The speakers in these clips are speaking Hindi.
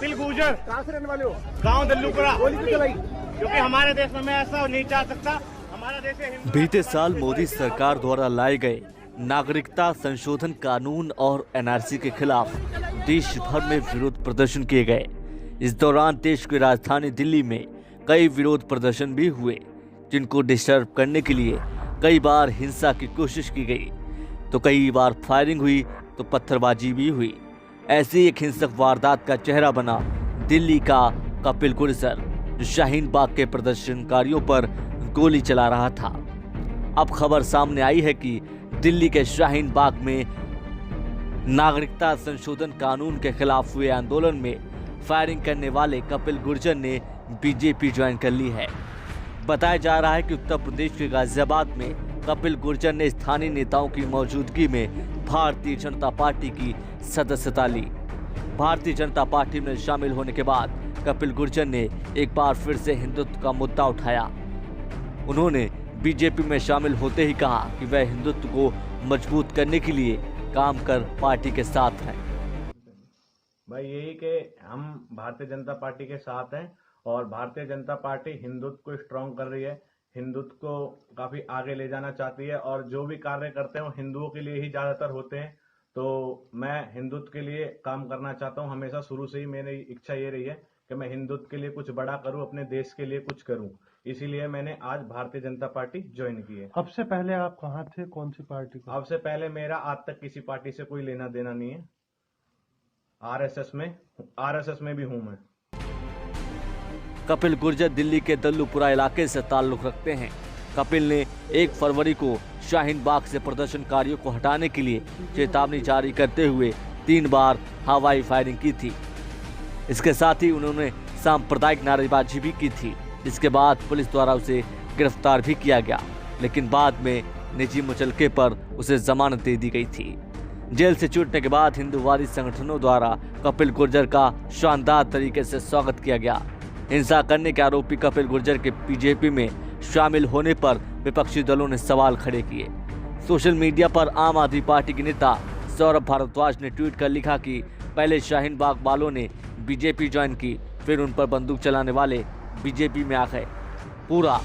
कपिल गुर्जर। कहाँ से रहने वाले हो? गांव दल्लूपुरा। गोली क्यों चलाई? क्योंकि हमारे देश में ऐसा नहीं चाह सकता। हमारा देश है हिंदू। बीते साल मोदी सरकार द्वारा लाए गए नागरिकता संशोधन कानून और एनआरसी के खिलाफ देश भर में विरोध प्रदर्शन किए गए। इस दौरान देश की राजधानी दिल्ली में कई विरोध प्रदर्शन भी हुए, जिनको डिस्टर्ब करने के लिए कई बार हिंसा की कोशिश की गई, तो कई बार फायरिंग हुई तो पत्थरबाजी भी हुई। ऐसी एक हिंसक वारदात का चेहरा बना दिल्ली का कपिल गुर्जर, जो शाहीन बाग के प्रदर्शनकारियों पर गोली चला रहा था। अब खबर सामने आई है कि दिल्ली के शाहीन बाग में नागरिकता संशोधन कानून के खिलाफ हुए आंदोलन में फायरिंग करने वाले कपिल गुर्जर ने बीजेपी ज्वाइन कर ली है। बताया जा रहा है कि उत्तर प्रदेश के गाजियाबाद में कपिल गुर्जर ने स्थानीय नेताओं की मौजूदगी में भारतीय जनता पार्टी की सदस्यता ली। भारतीय जनता पार्टी में शामिल होने के बाद कपिल गुर्जर ने एक बार फिर से हिंदुत्व का मुद्दा उठाया। उन्होंने बीजेपी में शामिल होते ही कहा कि वह हिंदुत्व को मजबूत करने के लिए काम कर पार्टी के साथ हैं। भाई यही कि हम भारतीय जनता पार्टी के साथ हैं और भारतीय जनता पार्टी हिंदुत्व को स्ट्रांग कर रही है, हिंदुत्व को काफी आगे ले जाना चाहती है और जो भी कार्य करते हैं वो हिंदुओं के लिए ही ज्यादातर होते हैं। तो मैं हिंदुत्व के लिए काम करना चाहता हूं। हमेशा शुरू से ही मेरी इच्छा ये रही है कि मैं हिंदुत्व के लिए कुछ बड़ा करूं, अपने देश के लिए कुछ करूं। इसीलिए मैंने आज भारतीय जनता पार्टी ज्वाइन की है। अब से पहले आप कहाँ थे, कौन सी पार्टी को? अब से पहले मेरा आज तक किसी पार्टी से कोई लेना देना नहीं है। आरएसएस में भी हूं मैं। कपिल गुर्जर दिल्ली के दल्लूपुरा इलाके से ताल्लुक रखते हैं। कपिल ने 1 फरवरी को शाहीन बाग से प्रदर्शनकारियों को हटाने के लिए चेतावनी जारी करते हुए 3 बार हवाई फायरिंग की थी। इसके साथ ही उन्होंने सांप्रदायिक नारेबाजी भी की थी, जिसके बाद पुलिस द्वारा उसे गिरफ्तार भी किया गया, लेकिन बाद में निजी मुचलके पर उसे जमानत दे दी गई थी। जेल से छूटने के बाद हिंदूवादी संगठनों द्वारा कपिल गुर्जर का शानदार तरीके से स्वागत किया गया। हिंसा करने के आरोपी कपिल गुर्जर के बीजेपी में शामिल होने पर विपक्षी दलों ने सवाल खड़े किए। सोशल मीडिया पर आम आदमी पार्टी के नेता सौरभ भारद्वाज ने ट्वीट कर लिखा कि पहले शाहीन बाग वालों ने बीजेपी ज्वाइन की, फिर उन पर बंदूक चलाने वाले बीजेपी में आ गए। पूरा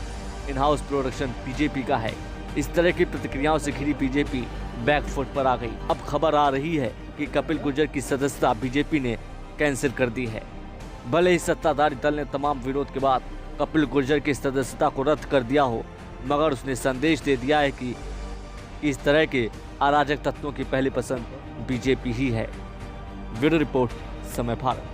इन हाउस प्रोडक्शन बीजेपी का है। इस तरह की प्रतिक्रियाओं से घिरी बीजेपी बैकफुट पर आ गई। अब खबर आ रही है कि कपिल गुर्जर की सदस्यता बीजेपी ने कैंसिल कर दी है। भले ही सत्ताधारी दल ने तमाम विरोध के बाद कपिल गुर्जर की सदस्यता को रद्द कर दिया हो, मगर उसने संदेश दे दिया है कि इस तरह के अराजक तत्वों की पहली पसंद बीजेपी ही है। ब्यूरो रिपोर्ट, समय भारत।